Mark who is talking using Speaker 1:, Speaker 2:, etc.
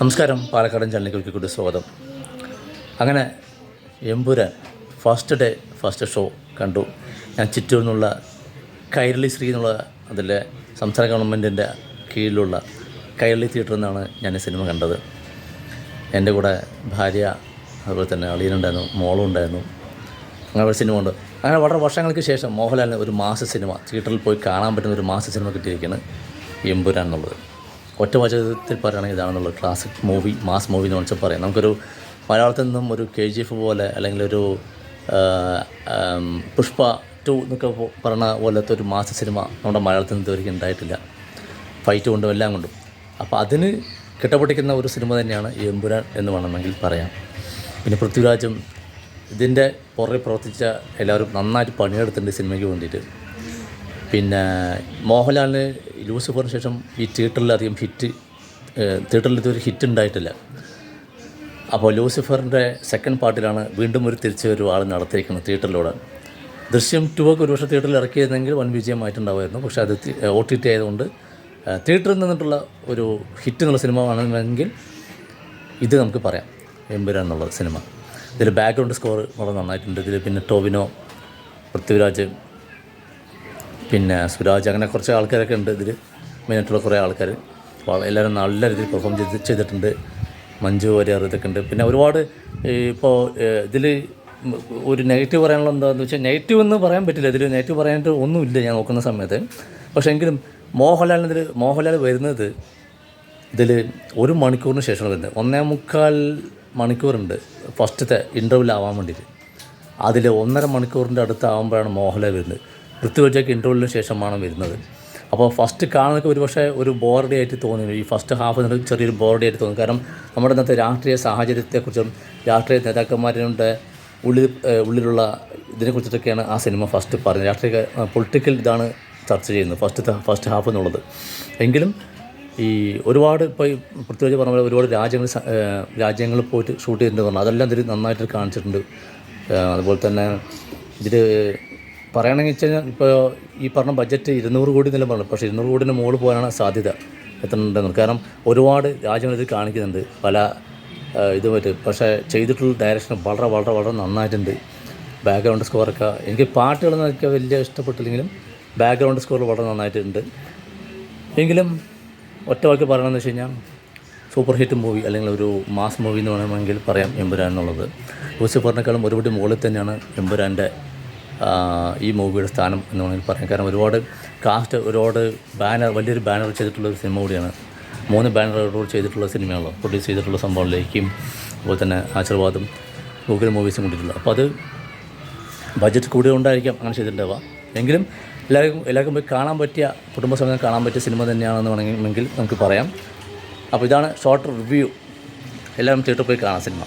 Speaker 1: നമസ്കാരം. പാലക്കാടൻ ചാനലിലേക്ക് കൂടി സ്വാഗതം. അങ്ങനെ എമ്പുരാൻ ഫസ്റ്റ് ഷോ കണ്ടു. ഞാൻ ചിറ്റൂർ നിന്നുള്ള കൈരളി ശ്രീ എന്നുള്ള അതിലെ സംസ്ഥാന ഗവൺമെൻറ്റിൻ്റെ കീഴിലുള്ള കൈരളി തിയേറ്ററിൽ നിന്നാണ് ഞാൻ ഈ സിനിമ കണ്ടത്. എൻ്റെ കൂടെ ഭാര്യ, അതുപോലെ തന്നെ അളിയനുണ്ടായിരുന്നു, മോളും ഉണ്ടായിരുന്നു. അങ്ങനെ ഒരു സിനിമ ഉണ്ട്. അങ്ങനെ വളരെ വർഷങ്ങൾക്ക് ശേഷം മോഹൻലാലിന് ഒരു മാസ സിനിമ തിയേറ്ററിൽ പോയി കാണാൻ പറ്റുന്ന ഒരു മാസ സിനിമ കിട്ടിയിരിക്കുകയാണ് എമ്പുരാൻ എന്നുള്ളത്. ഒറ്റ വാചകത്തിൽ പറയുകയാണെങ്കിൽ ഇതാണെന്നുള്ളത് ക്ലാസിക് മൂവി, മാസ് മൂവി എന്ന് വെച്ചാൽ പറയാം. നമുക്കൊരു മലയാളത്തിൽ നിന്നും ഒരു KGF പോലെ അല്ലെങ്കിൽ ഒരു പുഷ്പ 2 എന്നൊക്കെ പറഞ്ഞ പോലത്തെ ഒരു മാസ സിനിമ നമ്മുടെ മലയാളത്തിൽ നിന്ന് ഇതുവരെയും ഉണ്ടായിട്ടില്ല. ഫൈറ്റ് കൊണ്ടും എല്ലാം കൊണ്ടും. അപ്പോൾ അതിന് കിട്ടപ്പെട്ടിരിക്കുന്ന ഒരു സിനിമ തന്നെയാണ് എമ്പുരാൻ എന്ന് വേണമെങ്കിൽ പറയാം. പിന്നെ പൃഥ്വിരാജും ഇതിൻ്റെ പുറകെ പ്രവർത്തിച്ച എല്ലാവരും നന്നായിട്ട് പണിയെടുത്തിട്ടുണ്ട് സിനിമയ്ക്ക് വേണ്ടിയിട്ട്. പിന്നെ മോഹൻലാലിന് ലൂസിഫറിന് ശേഷം ഈ തിയേറ്ററിൽ ഇതൊരു ഹിറ്റ് ഉണ്ടായിട്ടില്ല. അപ്പോൾ ലൂസിഫറിൻ്റെ സെക്കൻഡ് പാർട്ടിലാണ് വീണ്ടും ഒരു തിരിച്ചു ഒരു ആൾ നടത്തിയിരിക്കുന്നത് തിയേറ്ററിലൂടെ. ദൃശ്യം 2 ഒക്കെ ഒരു വർഷം തിയേറ്ററിൽ ഇറക്കിയതെങ്കിൽ വൻ വിജയമായിട്ടുണ്ടാവുമായിരുന്നു. പക്ഷേ അത് OTT ആയതുകൊണ്ട് തിയേറ്ററിൽ നിന്നിട്ടുള്ള ഒരു ഹിറ്റ് എന്നുള്ള സിനിമ ആണെങ്കിൽ ഇത് നമുക്ക് പറയാം എമ്പുരാൻ എന്നുള്ള സിനിമ. ഇതിൽ ബാക്ക്ഗ്രൗണ്ട് സ്കോർ വളരെ നന്നായിട്ടുണ്ട്. ഇതിൽ പിന്നെ ടോവിനോ, പൃഥ്വിരാജ്, പിന്നെ സുരാജ്, അങ്ങനെ കുറച്ച് ആൾക്കാരൊക്കെ ഉണ്ട് ഇതിൽ. മെയിനായിട്ടുള്ള കുറേ ആൾക്കാർ എല്ലാവരും നല്ല രീതിയിൽ പെർഫോം ചെയ്തിട്ടുണ്ട്. മഞ്ജു വാര്യർ ഇതൊക്കെ ഉണ്ട്. പിന്നെ ഒരുപാട് ഇപ്പോൾ ഇതിൽ ഒരു നെഗറ്റീവ് പറയാനുള്ള എന്താണെന്ന് വെച്ചാൽ, നെഗറ്റീവ് എന്ന് പറയാൻ പറ്റില്ല. ഇതിൽ നെഗറ്റീവ് പറയാനായിട്ട് ഒന്നുമില്ല ഞാൻ നോക്കുന്ന സമയത്ത്. പക്ഷേ എങ്കിലും മോഹൻലാൽ വരുന്നത് ഇതിൽ 1 മണിക്കൂറിന് ശേഷമാണ് വരുന്നത്. 1.25 മണിക്കൂറുണ്ട് ഫസ്റ്റത്തെ ഇൻ്റർവ്യൂവിൽ ആവാൻ വേണ്ടിയിട്ട്. അതിൽ 1.5 മണിക്കൂറിൻ്റെ അടുത്താകുമ്പോഴാണ് മോഹൻലാൽ വരുന്നത്. പൃഥ്വിരാജൊക്കെ ഇൻ്റർവ്യൂവിന് ശേഷമാണ് വരുന്നത്. അപ്പോൾ ഫസ്റ്റ് കാണുന്നതൊക്കെ ഒരുപക്ഷെ ഒരു ബോറടി ആയിട്ട് തോന്നി. ഈ ഫസ്റ്റ് ഹാഫ് നിന്നൊരു ചെറിയൊരു ബോറടി ആയിട്ട് തോന്നി. കാരണം നമ്മുടെ ഇന്നത്തെ രാഷ്ട്രീയ സാഹചര്യത്തെക്കുറിച്ചും രാഷ്ട്രീയ നേതാക്കന്മാരുടെ ഉള്ളിലുള്ള ഇതിനെക്കുറിച്ചിട്ടൊക്കെയാണ് ആ സിനിമ ഫസ്റ്റ് പറയുന്നത്. രാഷ്ട്രീയ പൊളിറ്റിക്കൽ ഇതാണ് ചർച്ച ചെയ്യുന്നത് ഫസ്റ്റ് ഹാഫ് എന്നുള്ളത്. എങ്കിലും ഈ ഒരുപാട് ഇപ്പോൾ ഈ പൃഥ്വിരാജ് പറഞ്ഞ പോലെ ഒരുപാട് രാജ്യങ്ങളിൽ പോയിട്ട് ഷൂട്ട് ചെയ്തിട്ടുണ്ട് പറഞ്ഞു. അതെല്ലാം ഇതിൽ നന്നായിട്ട് കാണിച്ചിട്ടുണ്ട്. അതുപോലെ തന്നെ ഇതിൽ പറയുകയാണെങ്കിൽ വെച്ച് കഴിഞ്ഞാൽ ഇപ്പോൾ ഈ പറഞ്ഞ ബഡ്ജറ്റ് 200 കോടി എന്നെല്ലാം പറഞ്ഞു. പക്ഷേ 200 കോടിൻ്റെ മുകളിൽ പോകാനാണ് സാധ്യത എത്തുന്നുണ്ടെന്ന്. കാരണം ഒരുപാട് രാജ്യങ്ങൾ ഇത് കാണിക്കുന്നുണ്ട് പല ഇതുമായിട്ട്. പക്ഷേ ചെയ്തിട്ടുള്ള ഡയറക്ഷൻ വളരെ വളരെ വളരെ നന്നായിട്ടുണ്ട്. ബാക്ക്ഗ്രൗണ്ട് സ്കോറൊക്കെ എനിക്ക് പാട്ടുകളൊന്നും എനിക്ക് വലിയ ഇഷ്ടപ്പെട്ടില്ലെങ്കിലും ബാക്ക്ഗ്രൗണ്ട് സ്കോർ വളരെ നന്നായിട്ടുണ്ട്. എങ്കിലും ഒറ്റ വാക്ക് പറയണമെന്ന് വെച്ച് കഴിഞ്ഞാൽ സൂപ്പർ ഹിറ്റ് മൂവി അല്ലെങ്കിൽ ഒരു മാസ് മൂവി എന്ന് വേണമെങ്കിൽ പറയാം എമ്പുരാൻ എന്നുള്ളത്. ലൂസിഫറിനേക്കാളും ഒരുപടി മുകളിൽ തന്നെയാണ് എമ്പുരാൻ്റെ ഈ മൂവിയുടെ സ്ഥാനം എന്ന് വേണമെങ്കിൽ പറയാം. കാരണം ഒരുപാട് കാസ്റ്റ്, ഒരുപാട് വലിയൊരു ബാനർ ചെയ്തിട്ടുള്ളൊരു സിനിമ കൂടിയാണ്. 3 ബാനറുകളോട് ചെയ്തിട്ടുള്ള സിനിമയാണല്ലോ പ്രൊഡ്യൂസ് ചെയ്തിട്ടുള്ള സംഭവം. ലേക്കും അതുപോലെ തന്നെ ആശീർവാദും ഗൂഗിൾ മൂവീസും കൂടിയിട്ടുള്ളത്. അപ്പോൾ അത് ബഡ്ജറ്റ് കൂടിയുകൊണ്ടായിരിക്കാം അങ്ങനെ ചെയ്തിട്ടുണ്ടാവുക. എങ്കിലും എല്ലാവർക്കും പോയി കാണാൻ പറ്റിയ, കുടുംബസമേതം കാണാൻ പറ്റിയ സിനിമ തന്നെയാണെന്ന് വേണമെങ്കിൽ നമുക്ക് പറയാം. അപ്പോൾ ഇതാണ് ഷോർട്ട് റിവ്യൂ. എല്ലാവരും തിയേറ്ററിൽ പോയി കാണാം സിനിമ.